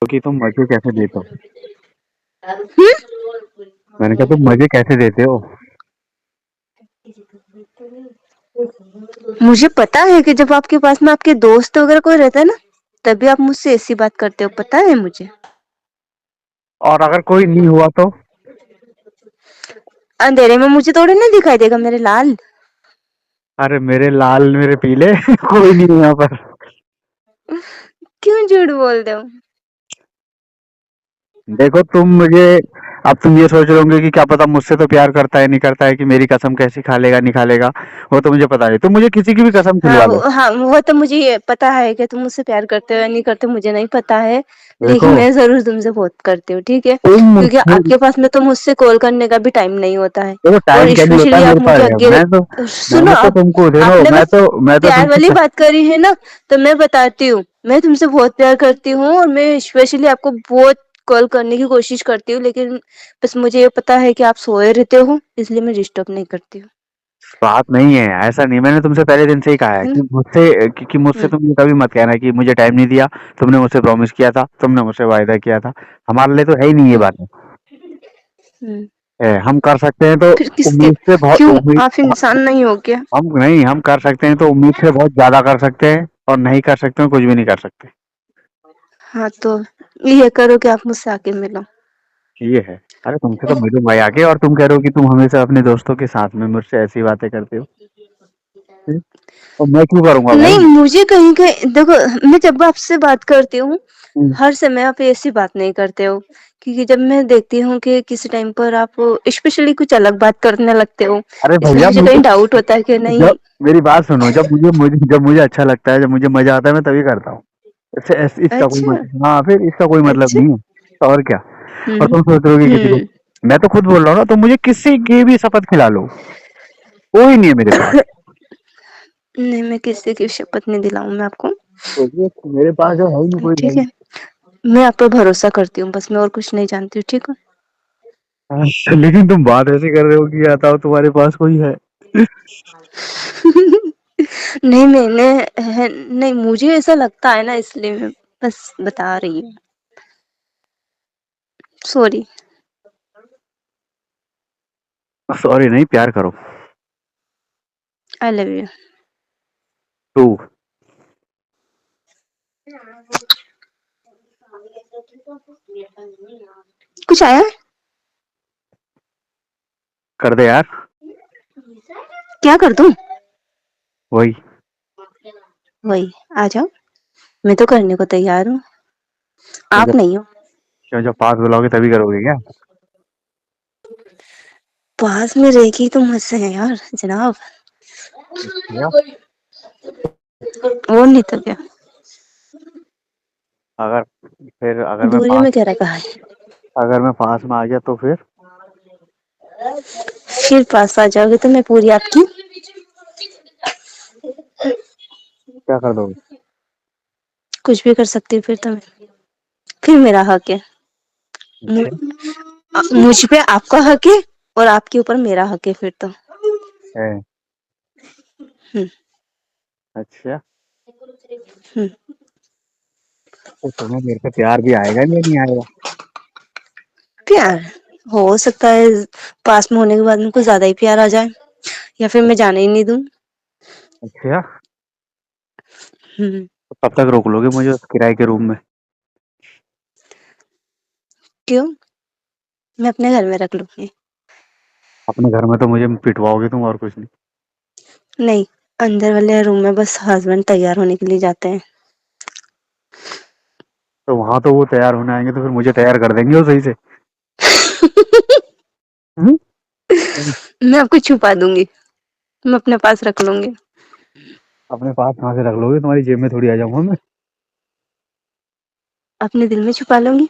कि तुम मज़े कैसे देते हो? हम्म। मैंने कहा तुम मज़े कैसे देते हो? मुझे पता है कि जब आपके पास में आपके दोस्त वगैरह कोई रहता है ना, तभी आप मुझसे ऐसी बात करते हो, पता है मुझे। और अगर कोई नहीं हुआ तो? अंधेरे में मुझे थोड़ी ना दिखाई देगा मेरे लाल। अरे मेरे लाल मेरे पीले कोई नहीं है यहाँ पर। क्यों झूठ बोल रहे हो? देखो तुम मुझे, अब तुम ये सोच रहे होंगे कि क्या पता मुझसे तो प्यार करता है नहीं करता है, कि मेरी कसम कैसी खा लेगा नहीं खा लेगा। वो तो मुझे पता है, तुम मुझे किसी की भी कसम खिलवा लो। हाँ, वो तो मुझे ये पता है कि तुम मुझसे प्यार करते हो या नहीं करते, मुझे नहीं पता है। देखो लेकिन मैं ज़रूर तुमसे बहुत करती हूँ, ठीक है? तुम क्योंकि मुझसे, आपके पास में तो मुझसे कॉल करने का भी टाइम नहीं होता है। देखो और टाइम क्या नहीं होता है स्पेशली मेरे आप पास मुझे है। अकेले सुनो, मैंने तो आप तुमको देखो, आपने बस मैं तो प्यार वाली तुमसे। बात करी है ना, तो मैं बताती हूँ। मैं तुमसे बहुत प्यार करती हूँ और मैं स्पेशली आपको बहुत कॉल करने की कोशिश करती हूँ, लेकिन बस मुझे ये पता है कि आप सोए रहते हो, इसलिए मैं डिस्टर्ब नहीं करती हूँ। बात नहीं है ऐसा नहीं, मैंने तुमसे पहले दिन से ही कहा है है कि ना? मुझसे हुँ, तुम ये कभी मत कहना कि मुझे टाइम नहीं दिया। तुमने मुझसे प्रॉमिस किया था, तुमने मुझसे वायदा किया था। हमारे लिए तो है ही नहीं ये हुँ, बात हुँ। है। हम कर सकते हैं तो फिर किसके उम्मीद से बहुत क्यों उम्मीद, आप इंसान नहीं हो क्या? हम नहीं, हम कर सकते हैं तो उम्मीद से बहुत ज्यादा कर सकते हैं, और नहीं कर सकते हैं कुछ भी नहीं कर सकते। हाँ, तो ये करो कि आप मुझसे आके मिलो। ये है। अरे तुमसे तो मिलूं भाई आके, और तुम कह रहे हो कि तुम हमेशा अपने दोस्तों के साथ में मुझसे ऐसी बातें करते हो। हम्म? और मैं क्यों करूंगा नहीं, भाई? मुझे कहीं-कहीं देखो, मैं जब आपसे बात करती हूँ, हम्म। हर समय आप ऐसी बात नहीं करते हो। क्योंकि जब मैं देखती हूँ कि किसी टाइम पर आप स्पेशली कुछ अलग बात करने लगते हो, अरे इसलिए भैया मुझे मुझे, कहीं डाउट होता है कि जब नहीं। मेरी बात सुनो, जब मुझे अच्छा लगता है, जब मुझे मजा आता है, मैं तभी करता हूँ। इसका कोई अच्छा, मतलब, हाँ फिर इसका कोई मतलब अच्छा। नहीं है। तो और क्या? और हुँ, तुम सोच रहे हो कि किसी को, हुँ। मैं तो खुद बोल रहा हूँ ना, तुम मुझे किसी की भी शपथ खिला लो, कोई नहीं है मेरे पास। नहीं, मैं किसी की शपथ नहीं दिलाऊँ मैं आपको, सोचिए मेरे पास जो है ही नहीं कोई ठीक भाई। है? मैं आप पे भरोसा करती हूँ, बस मैं और कुछ नहीं जानती हूँ, ठीक है? लेकिन तुम बात ऐसे कर रहे हो कि आता हो तुम्हारे पास कोई है। नहीं, मैंने है नहीं, मुझे ऐसा लगता है ना, इसलिए मैं बस बता रही हूँ। सॉरी। सॉरी नहीं, प्यार करो। I love you. टू। कुछ आया है? कर दे यार। क्या कर दूँ? वही। वही, आ जाओ, मैं तो करने को तैयार हूँ, क्यों आप जब नहीं हो। क्यों जब पास बुलाओगे तभी करोगे क्या? पास में रहेगी तो मुझसे है यार, जनाब। या और नहीं तो क्या। अगर, फिर दूरी में क्या रखा है? अगर मैं पास में आ गया तो फिर फिर पास आ जाओगे तो मैं पूरी आपकी। क्या कर दोगे? कुछ भी कर सकती हूँ फिर तो मैं। फिर मेरा हक है। अच्छा। मुझ पे आपका हक है और आपके ऊपर मेरा हक है फिर तो। है। हुँ, अच्छा। हुँ। तो तुम्हें मेरे से प्यार भी आएगा या नहीं आएगा? प्यार हो सकता है, पास में होने के बाद में कुछ ज़्यादा ही प्यार आ जाए, या फिर मैं जाने ही नहीं दूँ। अच्छा। हुँ, तो कब तक रोक लोगे मुझे उस किराए के रूम में? क्यों? मैं अपने घर में रख लूँगी। अपने घर में तो मुझे पिटवाओगे तुम, और कुछ नहीं। नहीं, अंदर वाले रूम में बस हस्बैंड तैयार होने के लिए जाते हैं। तो वहां तो वो तैयार होने आएंगे तो फिर मुझे तैयार कर देंगे वो सही से। हम्म? मैं आपको छुपा दूँगी, मैं अपने पास रख लूँगी। अपने पास कहाँ से रख लोगे? तुम्हारी जेब में थोड़ी आ जाऊंगा मैं। अपने दिल में छुपा लूँगी।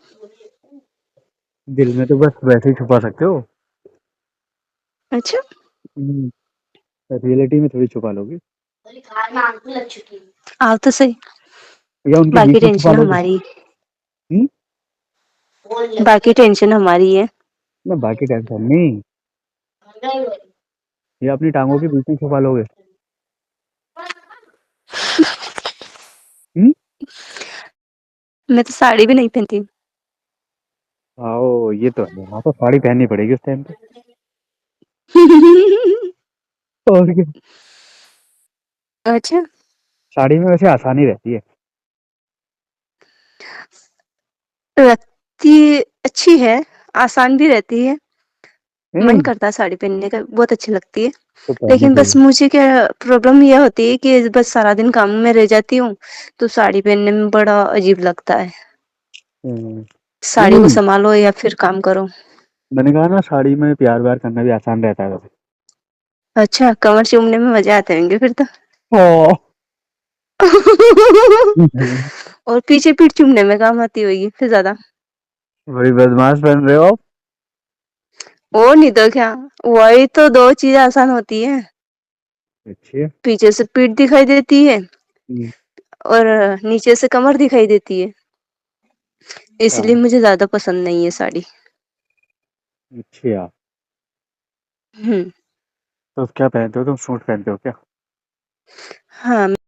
दिल में तो बस वैसे ही छुपा सकते हो। अच्छा, रियलिटी में थोड़ी छुपा लोगे। आओ तो सही, या उनके बाकी बीच में छुपा टेंशन लोगे। हमारी, हम्म? बाकी टेंशन हमारी है। ना बाकी टेंशन नहीं, या अपनी टांगों के बीच में छुपा लोगे। हम्म? मैं तो साड़ी भी नहीं पहनती। आओ ये तो है, हाँ तो साड़ी पहननी पड़ेगी उस टाइम पे। और क्या। अच्छा। साड़ी में वैसे आसानी रहती है। लगती अच्छी है, आसान भी रहती है। मन नहीं करता है साड़ी पहनने का, बहुत अच्छी लगती है। तो पहननी लेकिन बस चाहिए। मुझे क्या प्रॉब्लम ये होती है कि बस सारा दिन काम में रह जाती हूँ, तो साड़ी पहनने में बड़ा अजीब लगता है। हम्म, साड़ी को नहीं सँभालो या फिर काम करो। मैंने कहा ना साड़ी में प्यार व्यार करना भी आसान रहता है वैसे। अच्छा, कमर चूमने में मज़े आते होंगे फिर तो। ओ बड़ी और पीछे पीठ चूमने में काम आती होगी फिर ज़्यादा। बदमाश बन रहे हो आप। और नहीं तो क्या, वही तो 2 चीज़ें आसान होती हैं। अच्छी है। पीछे से पीठ दिखाई देती है हम्म, और नीचे से कमर दिखाई देती है। इसलिए हाँ मुझे ज़्यादा पसंद नहीं है साड़ी। अच्छा। हुँ, तो क्या पहनते हो तुम, सूट पहनते हो क्या? हाँ।